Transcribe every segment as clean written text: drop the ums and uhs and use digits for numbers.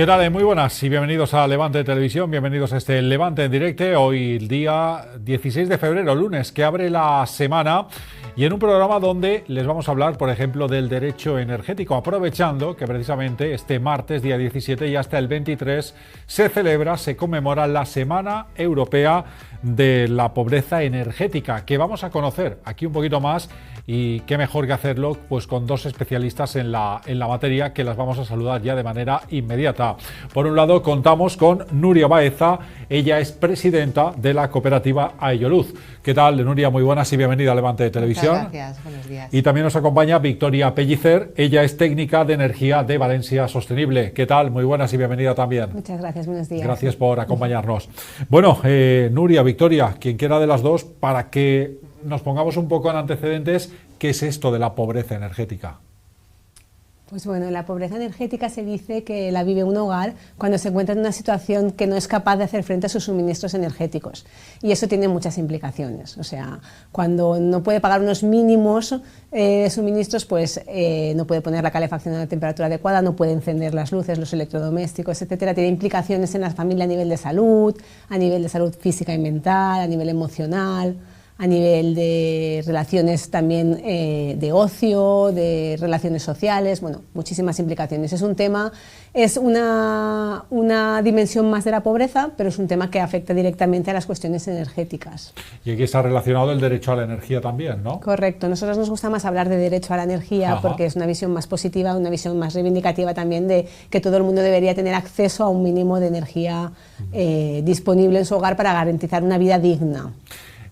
¿Qué tal? Muy buenas y bienvenidos a Levante Televisión, bienvenidos a este Levante en directo, hoy el día 16 de febrero, lunes, que abre la semana y en un programa donde les vamos a hablar, por ejemplo, del derecho energético, aprovechando que precisamente este martes, día 17 y hasta el 23, se conmemora la Semana Europea de la Pobreza Energética, que vamos a conocer aquí un poquito más y qué mejor que hacerlo pues con dos especialistas en la materia que las vamos a saludar ya de manera inmediata. Por un lado contamos con Nuria Baeza, ella es presidenta de la cooperativa Aioluz. ¿Qué tal, Nuria? Muy buenas y bienvenida a Levante de Televisión. Muchas gracias, buenos días. Y también nos acompaña Victoria Pellicer, ella es técnica de energía de Valencia Sostenible. ¿Qué tal? Muy buenas y bienvenida también. Muchas gracias, buenos días. Gracias por acompañarnos. Bueno, Nuria, Victoria, quien quiera de las dos, para que nos pongamos un poco en antecedentes, ¿qué es esto de la pobreza energética? Pues bueno, la pobreza energética se dice que la vive un hogar cuando se encuentra en una situación que no es capaz de hacer frente a sus suministros energéticos. Y eso tiene muchas implicaciones. O sea, cuando no puede pagar unos mínimos suministros, pues no puede poner la calefacción a una temperatura adecuada, no puede encender las luces, los electrodomésticos, etcétera. Tiene implicaciones en la familia a nivel de salud física y mental, a nivel emocional, a nivel de relaciones también de ocio, de relaciones sociales, bueno, muchísimas implicaciones. Es un tema, es una dimensión más de la pobreza, pero es un tema que afecta directamente a las cuestiones energéticas. Y aquí está relacionado el derecho a la energía también, ¿no? Correcto, a nosotros nos gusta más hablar de derecho a la energía. Ajá. Porque es una visión más positiva, una visión más reivindicativa también de que todo el mundo debería tener acceso a un mínimo de energía disponible en su hogar para garantizar una vida digna.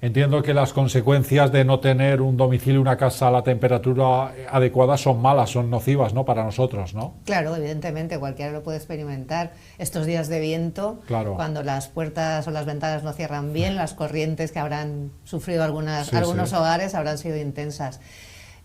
Entiendo que las consecuencias de no tener un domicilio, una casa a la temperatura adecuada son malas, son nocivas, ¿no?, para nosotros, ¿no? Claro, evidentemente, cualquiera lo puede experimentar. Estos días de viento, claro, cuando las puertas o las ventanas no cierran bien, las corrientes que habrán sufrido algunos hogares habrán sido intensas.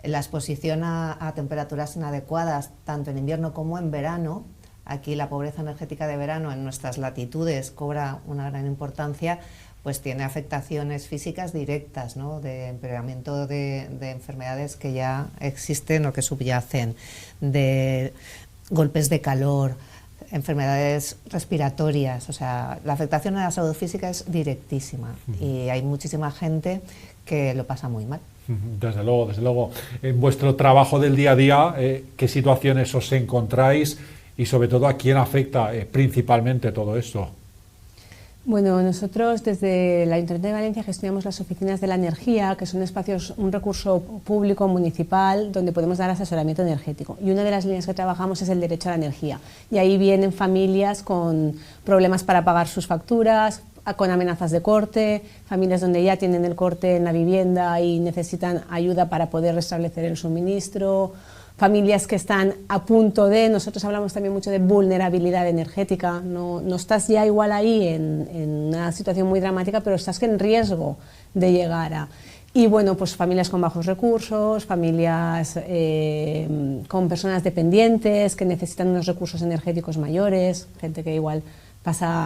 La exposición a temperaturas inadecuadas, tanto en invierno como en verano, aquí la pobreza energética de verano en nuestras latitudes cobra una gran importancia, pues tiene afectaciones físicas directas, ¿no?, de empeoramiento de enfermedades que ya existen o que subyacen, de golpes de calor, enfermedades respiratorias. O sea, la afectación a la salud física es directísima y hay muchísima gente que lo pasa muy mal. Desde luego, desde luego. En vuestro trabajo del día a día, ¿qué situaciones os encontráis y sobre todo a quién afecta principalmente todo esto? Bueno, nosotros desde el Ayuntamiento de Valencia gestionamos las oficinas de la energía, que son espacios, un recurso público municipal donde podemos dar asesoramiento energético. Y una de las líneas que trabajamos es el derecho a la energía. Y ahí vienen familias con problemas para pagar sus facturas, con amenazas de corte, familias donde ya tienen el corte en la vivienda y necesitan ayuda para poder restablecer el suministro, familias que están a punto de, nosotros hablamos también mucho de vulnerabilidad energética, no estás ya igual ahí en una situación muy dramática, pero estás en riesgo de llegar a... Y bueno, pues familias con bajos recursos, familias con personas dependientes que necesitan unos recursos energéticos mayores, gente que igual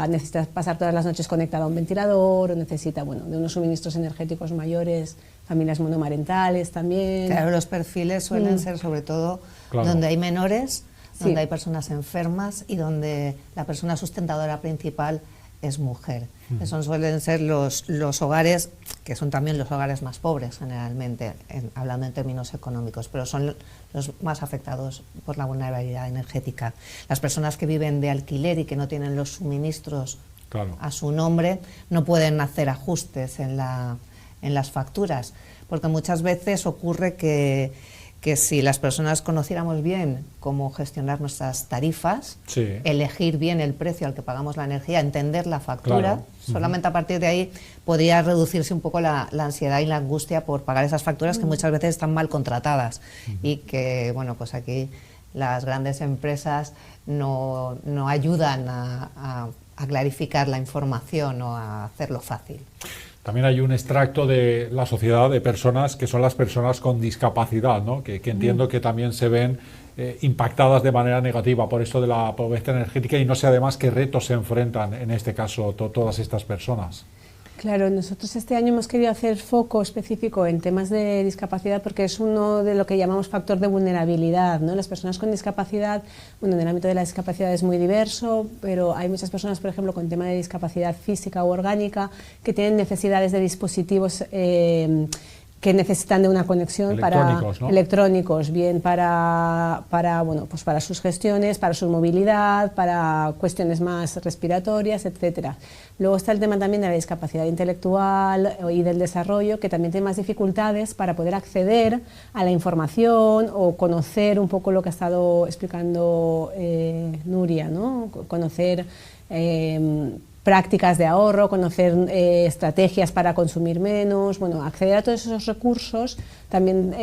necesita pasar todas las noches conectada a un ventilador o necesita, bueno, de unos suministros energéticos mayores, familias monomarentales también. Claro, los perfiles suelen ser sobre todo donde hay menores, donde hay personas enfermas y donde la persona sustentadora principal es mujer. Esos suelen ser los hogares, que son también los hogares más pobres generalmente, hablando en términos económicos, pero son los más afectados por la vulnerabilidad energética. Las personas que viven de alquiler y que no tienen los suministros a su nombre no pueden hacer ajustes en las facturas, porque muchas veces ocurre que si las personas conociéramos bien cómo gestionar nuestras tarifas, elegir bien el precio al que pagamos la energía, entender la factura, solamente a partir de ahí podría reducirse un poco la ansiedad y la angustia por pagar esas facturas que muchas veces están mal contratadas y que, bueno, pues aquí las grandes empresas no ayudan a clarificar la información o a hacerlo fácil. También hay un extracto de la sociedad de personas que son las personas con discapacidad, ¿no?, que entiendo que también se ven impactadas de manera negativa por esto de la pobreza energética y no sé además qué retos se enfrentan en este caso todas estas personas. Claro, nosotros este año hemos querido hacer foco específico en temas de discapacidad porque es uno de lo que llamamos factor de vulnerabilidad, ¿no? Las personas con discapacidad, bueno, en el ámbito de la discapacidad es muy diverso, pero hay muchas personas, por ejemplo, con tema de discapacidad física o orgánica que tienen necesidades de dispositivos que necesitan de una conexión electrónicos, bien para sus gestiones, para su movilidad, para cuestiones más respiratorias, etcétera. Luego está el tema también de la discapacidad intelectual y del desarrollo, que también tiene más dificultades para poder acceder a la información o conocer un poco lo que ha estado explicando Nuria, ¿no? Conocer prácticas de ahorro, conocer estrategias para consumir menos, bueno, acceder a todos esos recursos también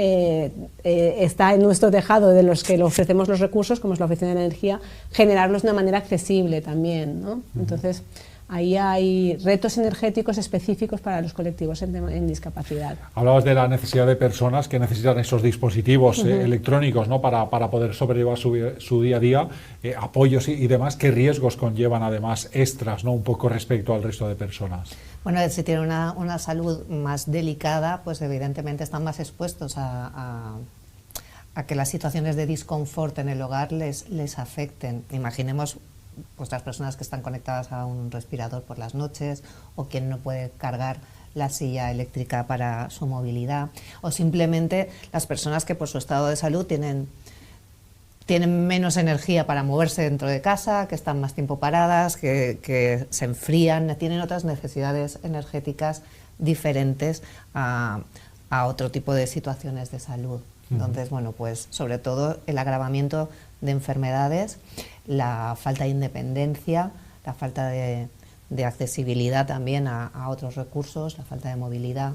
está en nuestro tejado de los que le ofrecemos los recursos, como es la Oficina de Energía, generarlos de una manera accesible también, ¿no? Entonces, ahí hay retos energéticos específicos para los colectivos en discapacidad. Hablabas de la necesidad de personas que necesitan esos dispositivos electrónicos, ¿no? para poder sobrellevar su día a día, apoyos y demás. ¿Qué riesgos conllevan además extras, ¿no? Un poco respecto al resto de personas? Bueno, si tienen una salud más delicada, pues evidentemente están más expuestos a que las situaciones de disconfort en el hogar les afecten. Imaginemos pues las personas que están conectadas a un respirador por las noches, o quien no puede cargar la silla eléctrica para su movilidad, o simplemente las personas que por su estado de salud tienen menos energía para moverse dentro de casa, que están más tiempo paradas, que se enfrían, tienen otras necesidades energéticas diferentes a otro tipo de situaciones de salud. Entonces, bueno, pues sobre todo el agravamiento de enfermedades, la falta de independencia, la falta de accesibilidad también a otros recursos, la falta de movilidad.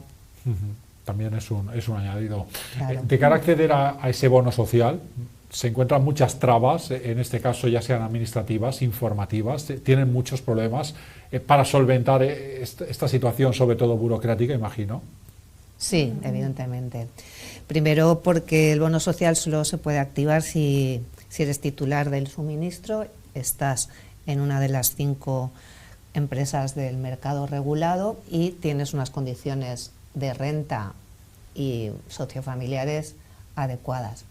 También es un añadido. Claro. De cara a acceder a ese bono social, se encuentran muchas trabas, en este caso ya sean administrativas, informativas, tienen muchos problemas para solventar esta situación, sobre todo burocrática, imagino. Sí, evidentemente. Primero porque el bono social solo se puede activar si eres titular del suministro, estás en una de las 5 empresas del mercado regulado y tienes unas condiciones de renta y sociofamiliares adecuadas.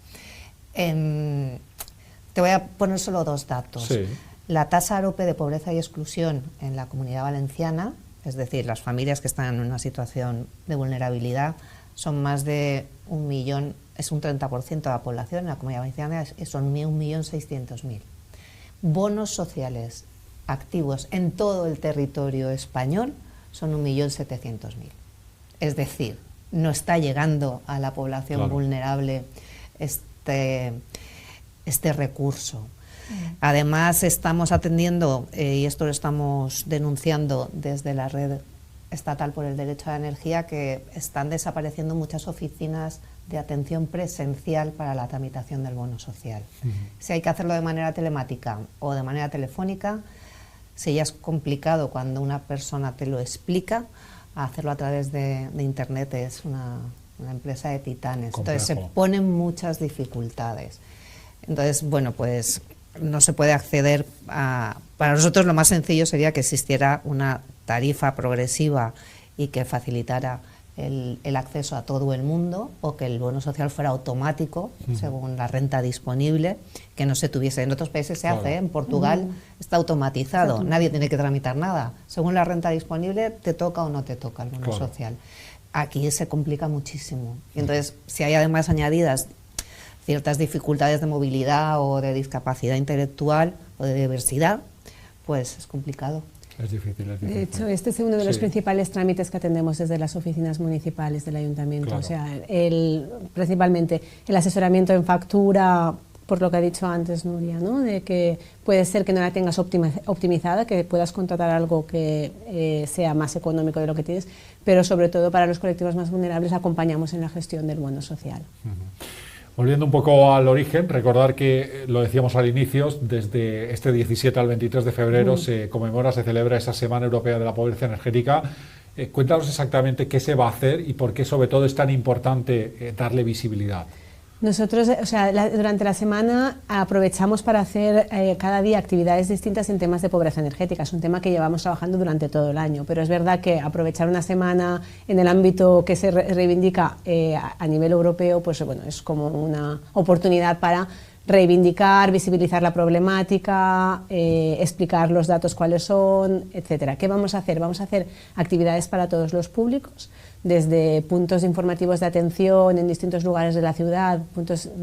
Te voy a poner solo 2 datos. Sí. La tasa AROPE de pobreza y exclusión en la Comunidad Valenciana, es decir, las familias que están en una situación de vulnerabilidad, son más de 1 millón, es un 30% de la población en la Comunidad Valenciana, son 1.600.000. Bonos sociales activos en todo el territorio español son 1.700.000. Es decir, no está llegando a la población vulnerable este recurso. Además, estamos atendiendo, y esto lo estamos denunciando desde la Red Estatal por el Derecho a la Energía, que están desapareciendo muchas oficinas de atención presencial para la tramitación del bono social. Si hay que hacerlo de manera telemática o de manera telefónica, si ya es complicado cuando una persona te lo explica, hacerlo a través de Internet es una empresa de titanes. Complejo. Entonces se ponen muchas dificultades. Entonces, bueno, pues no se puede acceder a... Para nosotros lo más sencillo sería que existiera una tarifa progresiva y que facilitara el acceso a todo el mundo, o que el bono social fuera automático según la renta disponible, que no se tuviese. En otros países se hace, en Portugal está automatizado, nadie tiene que tramitar nada. Según la renta disponible, te toca o no te toca el bono social. Aquí se complica muchísimo. Y entonces, si hay además añadidas ciertas dificultades de movilidad o de discapacidad intelectual o de diversidad, pues es complicado. Es difícil. De hecho, este es uno de los principales trámites que atendemos desde las oficinas municipales del ayuntamiento. Claro. O sea, principalmente el asesoramiento en factura, por lo que ha dicho antes Nuria, ¿no? De que puede ser que no la tengas optimizada, que puedas contratar algo que sea más económico de lo que tienes, pero sobre todo para los colectivos más vulnerables acompañamos en la gestión del bono social. Volviendo un poco al origen, recordar que, lo decíamos al inicio, desde este 17 al 23 de febrero se celebra esa Semana Europea de la Pobreza Energética. Cuéntanos exactamente qué se va a hacer y por qué sobre todo es tan importante darle visibilidad. Nosotros, durante la semana aprovechamos para hacer cada día actividades distintas en temas de pobreza energética. Es un tema que llevamos trabajando durante todo el año, pero es verdad que aprovechar una semana en el ámbito que se reivindica a nivel europeo, pues bueno, es como una oportunidad para reivindicar, visibilizar la problemática, explicar los datos cuáles son, etcétera. ¿Qué vamos a hacer? Vamos a hacer actividades para todos los públicos, desde puntos informativos de atención en distintos lugares de la ciudad,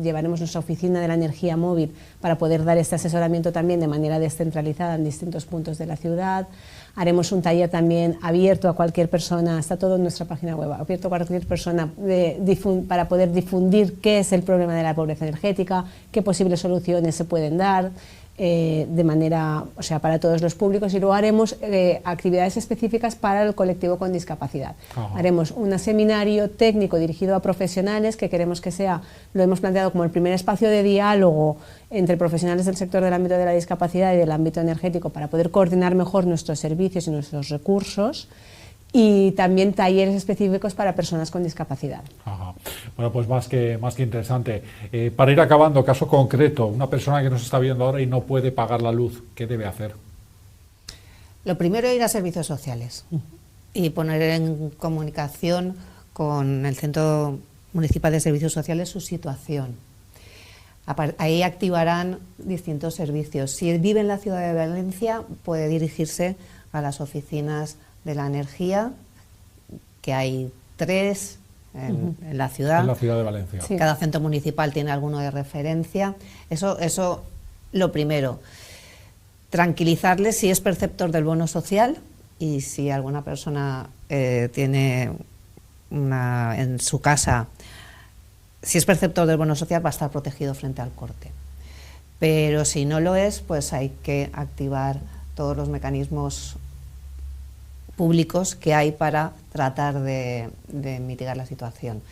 llevaremos nuestra oficina de la energía móvil para poder dar este asesoramiento también de manera descentralizada en distintos puntos de la ciudad. Haremos un taller también abierto a cualquier persona, está todo en nuestra página web, abierto a cualquier persona para poder difundir qué es el problema de la pobreza energética, qué posibles soluciones se pueden dar, de manera, para todos los públicos, y luego haremos actividades específicas para el colectivo con discapacidad. Haremos un seminario técnico dirigido a profesionales que queremos que sea, lo hemos planteado como el primer espacio de diálogo entre profesionales del sector del ámbito de la discapacidad y del ámbito energético para poder coordinar mejor nuestros servicios y nuestros recursos, y también talleres específicos para personas con discapacidad. Ajá. Bueno, pues más que interesante. Para ir acabando, caso concreto, una persona que nos está viendo ahora y no puede pagar la luz, ¿qué debe hacer? Lo primero, ir a servicios sociales y poner en comunicación con el Centro Municipal de Servicios Sociales su situación. Ahí activarán distintos servicios. Si vive en la ciudad de Valencia, puede dirigirse a las oficinas de la energía, que hay 3 en la ciudad. En la ciudad de Valencia. Sí. Cada centro municipal tiene alguno de referencia. Eso lo primero. Tranquilizarles si es perceptor del bono social y si alguna persona tiene en su casa, si es perceptor del bono social, va a estar protegido frente al corte. Pero si no lo es, pues hay que activar todos los mecanismos públicos que hay para tratar de mitigar la situación.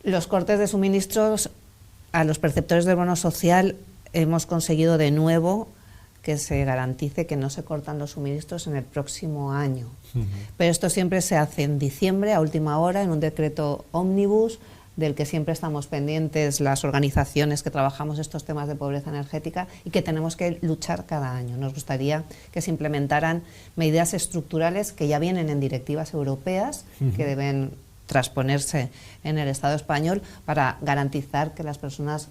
Los cortes de suministros a los perceptores del bono social hemos conseguido de nuevo que se garantice que no se cortan los suministros en el próximo año. Pero esto siempre se hace en diciembre, a última hora, en un decreto ómnibus, del que siempre estamos pendientes las organizaciones que trabajamos estos temas de pobreza energética y que tenemos que luchar cada año. Nos gustaría que se implementaran medidas estructurales que ya vienen en directivas europeas, que deben transponerse en el Estado español para garantizar que las personas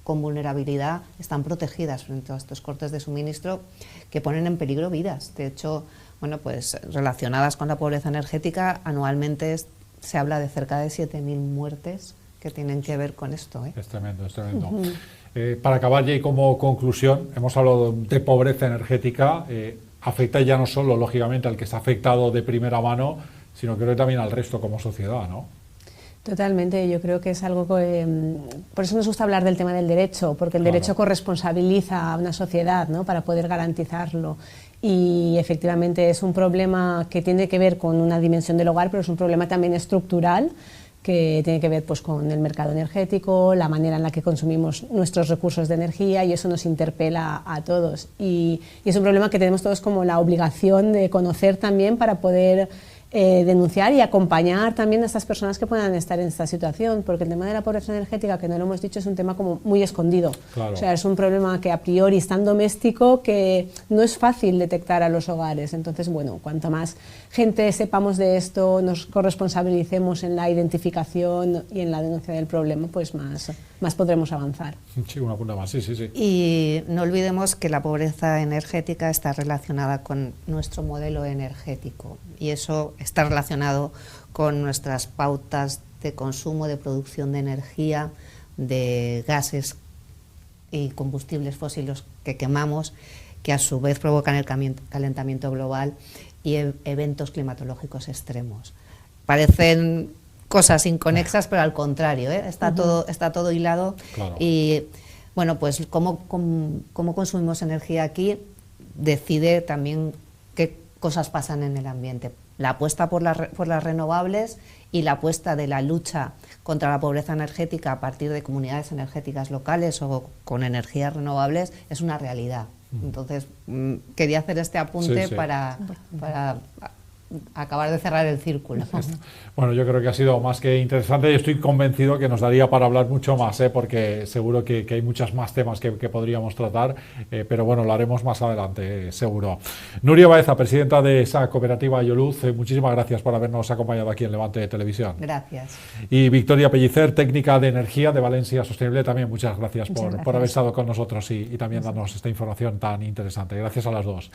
con vulnerabilidad están protegidas frente a estos cortes de suministro que ponen en peligro vidas. De hecho, bueno, pues relacionadas con la pobreza energética, anualmente se habla de cerca de 7.000 muertes que tienen que ver con esto. Es tremendo, es tremendo. Para acabar ya y como conclusión, hemos hablado de pobreza energética, afecta ya no solo, lógicamente, al que está afectado de primera mano, sino creo que también al resto como sociedad, ¿no? Totalmente, yo creo que es algo que... por eso nos gusta hablar del tema del derecho, porque el derecho corresponsabiliza a una sociedad, ¿no?, para poder garantizarlo. Y efectivamente es un problema que tiene que ver con una dimensión del hogar, pero es un problema también estructural que tiene que ver pues con el mercado energético, la manera en la que consumimos nuestros recursos de energía, y eso nos interpela a todos. Y es un problema que tenemos todos como la obligación de conocer también para poder denunciar y acompañar también a estas personas que puedan estar en esta situación, porque el tema de la pobreza energética, que no lo hemos dicho, es un tema como muy escondido. Claro. O sea, es un problema que a priori es tan doméstico que no es fácil detectar a los hogares. Entonces, bueno, cuanto más gente sepamos de esto, nos corresponsabilicemos en la identificación y en la denuncia del problema, pues más podremos avanzar. Sí, una punta más, sí. Y no olvidemos que la pobreza energética está relacionada con nuestro modelo energético, y eso está relacionado con nuestras pautas de consumo, de producción de energía, de gases y combustibles fósiles que quemamos, que a su vez provocan el calentamiento global y eventos climatológicos extremos. Parecen cosas inconexas, pero al contrario, está todo hilado. Claro. Y bueno, pues cómo consumimos energía aquí decide también qué cosas pasan en el ambiente. La apuesta por las renovables y la apuesta de la lucha contra la pobreza energética a partir de comunidades energéticas locales o con energías renovables es una realidad. Entonces, quería hacer este apunte para acabar de cerrar el círculo. Bueno, yo creo que ha sido más que interesante y estoy convencido que nos daría para hablar mucho más, porque seguro que hay muchos más temas que podríamos tratar, pero bueno, lo haremos más adelante, seguro. Nuria Baeza, presidenta de esa cooperativa Ioluz, muchísimas gracias por habernos acompañado aquí en Levante Televisión. Gracias. Y Victoria Pellicer, técnica de energía de Valencia Sostenible, también muchas gracias por haber estado con nosotros y también darnos esta información tan interesante. Gracias a las dos.